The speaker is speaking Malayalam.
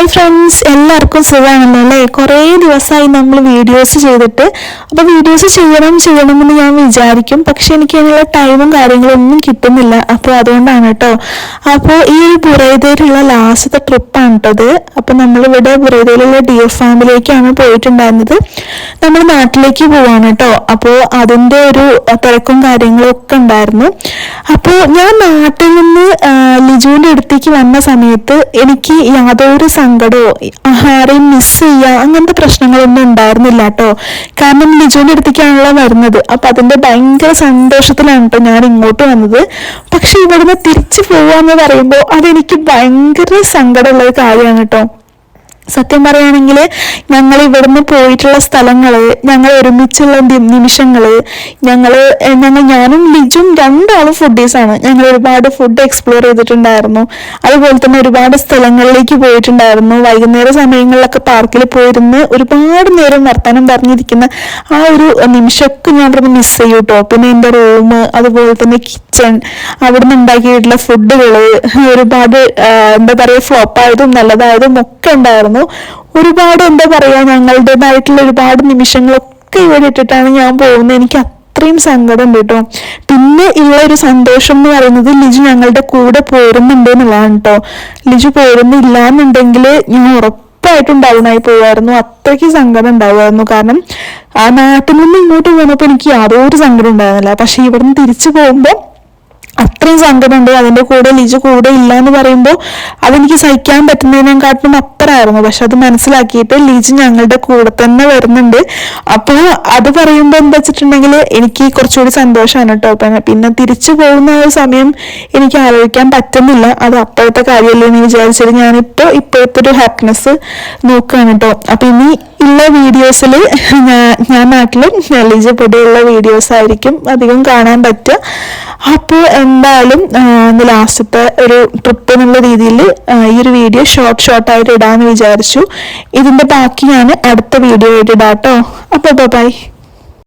ഹായ് ഫ്രണ്ട്സ്, എല്ലാവർക്കും സുഖമാണല്ലോ അല്ലേ? കുറേ ദിവസമായി നമ്മൾ വീഡിയോസ് ചെയ്തിട്ട്. അപ്പോൾ വീഡിയോസ് ചെയ്യണമെന്ന് ഞാൻ വിചാരിക്കും, പക്ഷെ എനിക്ക് അതിനുള്ള ടൈമും കാര്യങ്ങളൊന്നും കിട്ടുന്നില്ല. അപ്പോൾ അതുകൊണ്ടാണ് കേട്ടോ. അപ്പോൾ ഈ ഒരു ബുറൈദയിലുള്ള ലാസ്റ്റത്തെ ട്രിപ്പാണ് കേട്ടത്. അപ്പോൾ നമ്മളിവിടെ ബുറൈദയിലുള്ള ഡിയർ ഫാമിലേക്കാണ് പോയിട്ടുണ്ടായിരുന്നത്. നമ്മൾ നാട്ടിലേക്ക് പോവാണ് കേട്ടോ. അപ്പോൾ അതിൻ്റെ ഒരു തിരക്കും കാര്യങ്ങളും ഒക്കെ ഉണ്ടായിരുന്നു. അപ്പോൾ ഞാൻ നാട്ടിൽ നിന്ന് ലിജുവിൻ്റെ അടുത്തേക്ക് വന്ന സമയത്ത് എനിക്ക് യാതൊരു സങ്കടമോ ആരെയും മിസ് ചെയ്യുക അങ്ങനത്തെ പ്രശ്നങ്ങളൊന്നും ഉണ്ടായിരുന്നില്ല കേട്ടോ. കാരണം ലിജുവിൻ്റെ അടുത്തേക്കാണല്ലോ വരുന്നത്. അപ്പം അതിൻ്റെ ഭയങ്കര സന്തോഷത്തിലാണ് കേട്ടോ ഞാൻ ഇങ്ങോട്ട് വന്നത്. പക്ഷെ ഇവിടുന്ന് തിരിച്ചു പോവാന്ന് പറയുമ്പോൾ അതെനിക്ക് ഭയങ്കര സങ്കടമുള്ള ഒരു കാര്യമാണ് കേട്ടോ. സത്യം പറയുകയാണെങ്കിൽ ഞങ്ങൾ ഇവിടുന്ന് പോയിട്ടുള്ള സ്ഥലങ്ങൾ, ഞങ്ങൾ ഒരുമിച്ചുള്ള നിമിഷങ്ങൾ, ഞാനും ലിജും രണ്ടാളും ഫുഡീസാണ്. ഞങ്ങൾ ഒരുപാട് ഫുഡ് എക്സ്പ്ലോർ ചെയ്തിട്ടുണ്ടായിരുന്നു. അതുപോലെ തന്നെ ഒരുപാട് സ്ഥലങ്ങളിലേക്ക് പോയിട്ടുണ്ടായിരുന്നു. വൈകുന്നേര സമയങ്ങളിലൊക്കെ പാർക്കിൽ പോയിരുന്ന് ഒരുപാട് നേരം വർത്തമാനം പറഞ്ഞിരിക്കുന്ന ആ ഒരു നിമിഷമൊക്കെ ഞാൻ ഇവിടുന്ന് മിസ് ചെയ്യും കേട്ടോ. പിന്നെ എൻ്റെ റൂം, അതുപോലെ തന്നെ കിച്ചൺ, അവിടുന്ന് ഉണ്ടാക്കിയിട്ടുള്ള ഫുഡുകൾ ഒരുപാട് എന്താ പറയുക, ഫ്ലോപ്പായതും നല്ലതായതും ഒക്കെ ഉണ്ടായിരുന്നു. ഒരുപാട് എന്താ പറയാ, ഞങ്ങളുടേതായിട്ടുള്ള ഒരുപാട് നിമിഷങ്ങളൊക്കെ ഇവിടെ ഇട്ടിട്ടാണ് ഞാൻ പോകുന്നത്. എനിക്ക് അത്രയും സങ്കടം ഉണ്ട് കേട്ടോ. പിന്നെ ഉള്ള ഒരു സന്തോഷം എന്ന് പറയുന്നത് ലിജു ഞങ്ങളുടെ കൂടെ പോരുന്നുണ്ട് എന്നുള്ളതാണ് കേട്ടോ. ലിജു പോരുന്നില്ല എന്നുണ്ടെങ്കിൽ ഞാൻ ഉറപ്പായിട്ടും ഡൗണായി പോവായിരുന്നു. അത്രയ്ക്ക് സങ്കടം ഉണ്ടാവുമായിരുന്നു. കാരണം ആ നാട്ടിൽ നിന്ന് ഇങ്ങോട്ട് പോകുന്നപ്പോൾ എനിക്ക് യാതൊരു സങ്കടം ഉണ്ടായിരുന്നില്ല. പക്ഷെ ഇവിടുന്ന് തിരിച്ചു പോകുമ്പോൾ അത്രയും സങ്കടമുണ്ട്. അതിൻ്റെ കൂടെ ലിജു കൂടെ ഇല്ല എന്ന് പറയുമ്പോൾ അതെനിക്ക് സഹിക്കാൻ പറ്റുന്നതിനെക്കാട്ടും അപ്പുറമായിരുന്നു. പക്ഷെ അത് മനസ്സിലാക്കിയിട്ട് ലിജു ഞങ്ങളുടെ കൂടെ തന്നെ വരുന്നുണ്ട്. അപ്പോൾ അത് പറയുമ്പോൾ എന്താ വെച്ചിട്ടുണ്ടെങ്കിൽ എനിക്ക് കുറച്ചുകൂടി സന്തോഷമാണ് കേട്ടോ. പിന്നെ തിരിച്ചു പോകുന്ന ആ സമയം എനിക്ക് ആലോചിക്കാൻ പറ്റുന്നില്ല. അത് അപ്പോഴത്തെ കാര്യമല്ലേ എന്ന് വിചാരിച്ചിട്ട് ഞാനിപ്പോൾ ഇപ്പോഴത്തെ ഒരു ഹാപ്പിനെസ് നോക്കുകയാണ് കേട്ടോ. അപ്പം ഇനി ഉള്ള വീഡിയോസിൽ ഞാൻ നാട്ടിലും ലിജു പൊടിയുള്ള വീഡിയോസ് ആയിരിക്കും അധികം കാണാൻ പറ്റുക. അപ്പോൾ എന്തായാലും ലാസ്റ്റത്തെ ഒരു ട്രിപ്പ് എന്നുള്ള രീതിയിൽ ഈ ഒരു വീഡിയോ ഷോർട്ടായിട്ട് ഇടാമെന്ന് വിചാരിച്ചു. ഇതിൻ്റെ ബാക്കി ഞാൻ അടുത്ത വീഡിയോ ആയിട്ട് ഇടാം കേട്ടോ. അപ്പോൾ ബൈ.